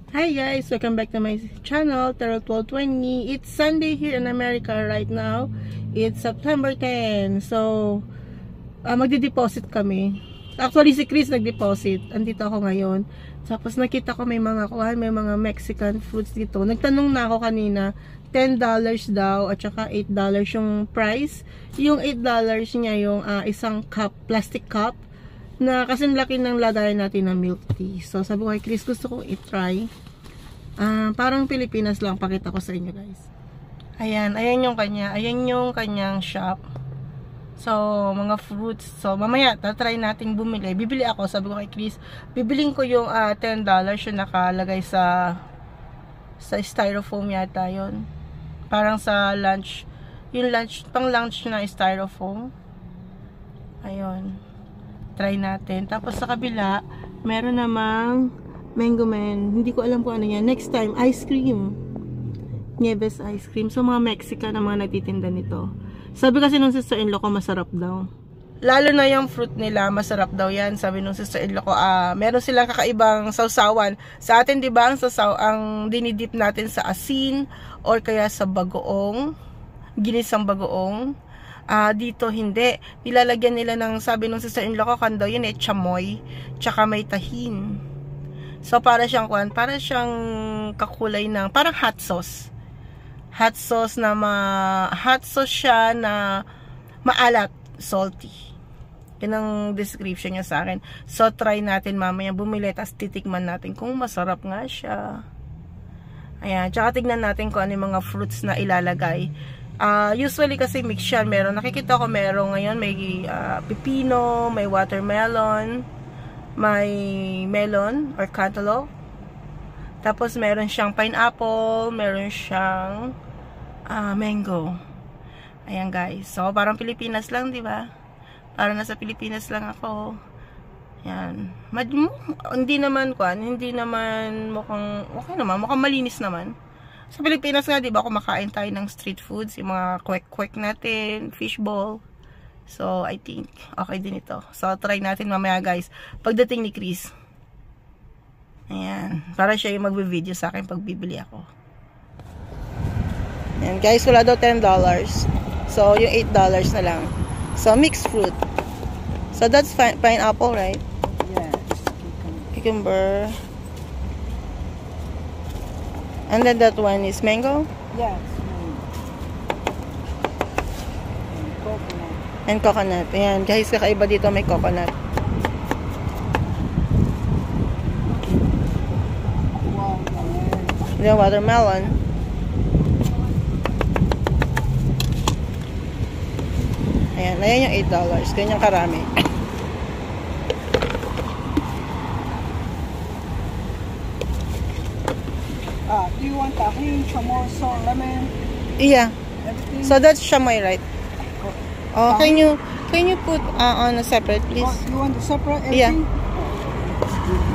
Hi guys, welcome back to my channel, Tarot 1220. It's Sunday here in America right now. It's September 10. So, magdi-deposit kami. Actually, si Chris nag-deposit. Andito ako ngayon. Tapos nakita ko may mga Mexican fruits dito. Nagtanong na ako kanina, $10 daw at saka $8 yung price. Yung $8 niya yung isang cup, plastic cup, na kasing laki ng lagayan natin ng milk tea. So, sabi ko kay Chris, gusto kong i-try. Parang Pilipinas lang, pakita ko sa inyo guys. Ayan yung kanyang shop. So, mga fruits. So, mamaya, tatry natin bumili. Bibili ako, sabi ko kay Chris, bibiling ko yung $10 yung nakalagay sa styrofoam yata yun. Parang sa lunch. Yung lunch, pang lunch na styrofoam. Ayun. Try natin. Tapos sa kabila, meron namang Mango Man. Hindi ko alam kung ano yan. Next time, ice cream. Nieves ice cream. So, mga Mexican na mga nagtitinda nito. Sabi kasi nung sister-in-law ko, masarap daw. Lalo na yung fruit nila, masarap daw yan. Sabi nung sister-in-law ko, meron silang kakaibang sausawan. Sa atin, di ba, ang dinidip natin sa asin or kaya sa bagoong, ginisang bagoong. Dito hindi. Nilalagyan nila ng, sabi nung sister-in-law ko, kando yun chamoy, tsaka may tahin. So, para siyang kakulay ng, parang hot sauce. Hot sauce siya na maalat, salty. Yun ang description niya sa akin. So, try natin mamaya bumili, tapos titikman natin kung masarap nga siya. Ayan, tsaka tignan natin kung ano yung mga fruits na ilalagay. Usually kasi mix yan. Nakikita ko ngayon may pipino, may watermelon, may melon or cantaloupe. Tapos meron siyang pineapple, meron siyang mango. Ayan guys. So parang Pilipinas lang, di ba? Parang nasa Pilipinas lang ako. Ayan. Hindi naman mukhang okay naman, mukhang malinis naman. Sa Pilipinas nga, di ba, kumakain tayo ng street foods, yung mga kwek-kwek natin, fishball. So, I think, okay din ito. So, try natin mamaya, guys. Pagdating ni Chris. Ayan. Para siya yung magbe-video sa akin pag bibili ako. Ayan, guys. Wala daw $10. So, yung $8 na lang. So, mixed fruit. So, that's pineapple, right? Yes. Cucumber. And then that one is mango? Yes. And coconut. And coconut. Ayan, guys, kakaiba dito may coconut. Watermelon. Yung watermelon. Ayan yung $8. Ganyan karami. Do you want tahin, chamoy, salt, lemon? Yeah. Everything? So that's chamoy, right? Oh, can you put on a separate, please? You want to separate everything? Yeah.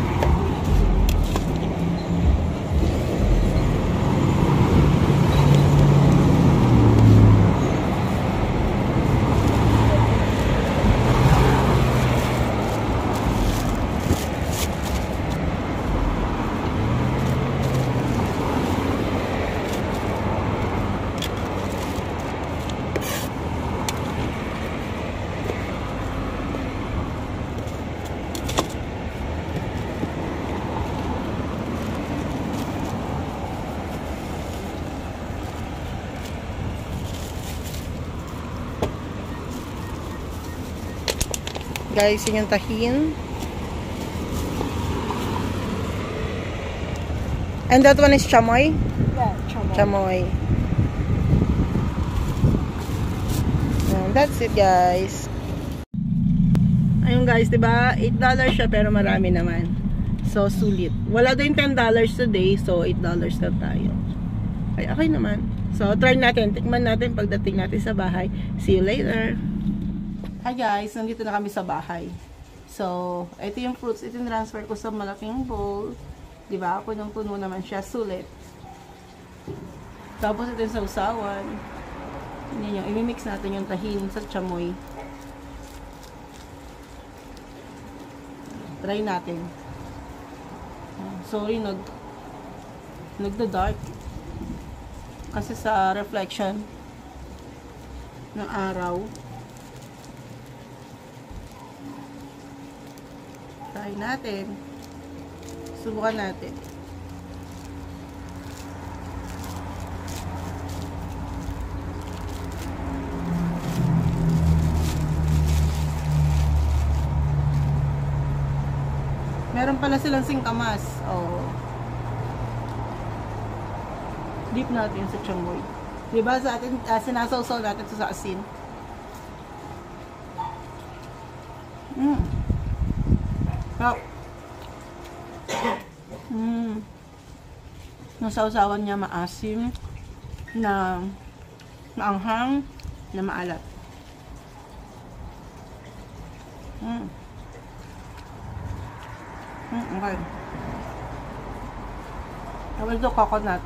Guys, yun yung tahin. And that one is chamoy? Yeah, chamoy. Chamoy. That's it, guys. Ayun guys, diba? $8 siya pero marami naman. So, sulit. Wala din $10 today, so $8 na tayo. Ay, okay naman. So, try natin. Tikman natin pagdating natin sa bahay. See you later. Hi guys, nandito na kami sa bahay. So, ito yung fruits. Ito yung transfer ko sa malaking bowl. Diba? Punong-puno naman siya. Sulit. Tapos ito yung sausawan. Yan yung, imimix natin yung tahin sa chamoy. Try natin. Sorry, nagda-dark. Kasi sa reflection ng araw. Try natin. Subukan natin. Meron pala silang singkamas. Oh. Dip natin sa chamoy. Diba sa atin, sinasawsaw natin sa asin. Oh. Nasawsawan niya maasim, na maanghang, na maalat. Okay. Tawag ito coconut.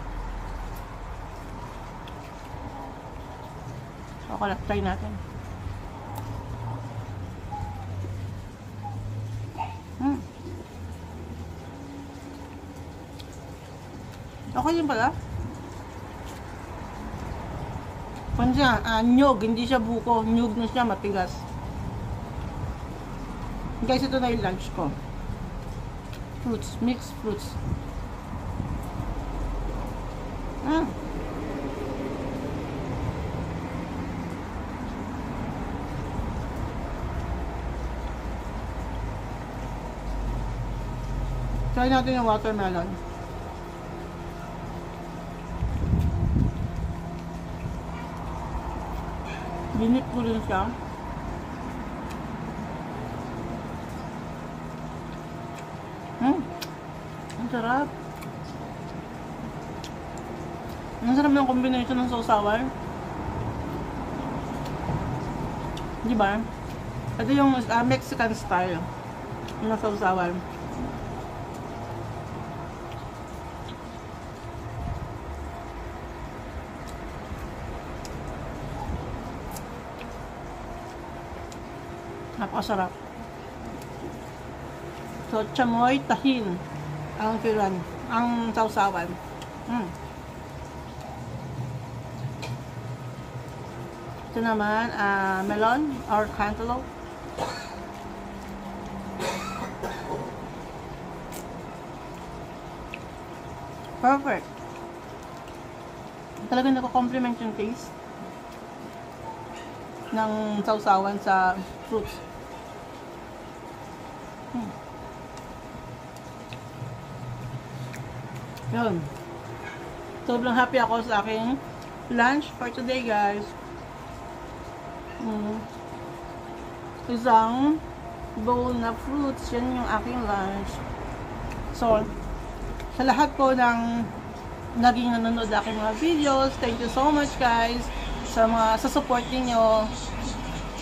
Coconut, try natin. Okay yun pala. Kung siya, nyug, hindi siya buko. Nyug na siya, matigas. Guys, ito na yung lunch ko. Fruits, mixed fruits. Try natin yung watermelon. Binip ko rin siya. Ang sarap. Ang sarap ng combination ng sausawan. Diba? Ito yung Mexican style ng sausawan. Napakasarap. So, chamoy, tahin ang kiran, ang sausawan. Ito naman, melon or cantaloupe. Perfect. Talagang nako-complement yung taste ng sausawan sa fruits. Yun. Sobrang happy ako sa aking lunch for today, guys. Isang bowl na fruits. Yan yung aking lunch. So, sa lahat po ng naging nanonood aking mga videos, thank you so much, guys, sa support niyo.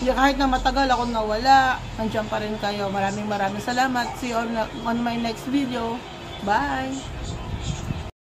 Kahit na matagal ako nawala, nandiyan pa rin kayo. Maraming salamat. See you on my next video. Bye!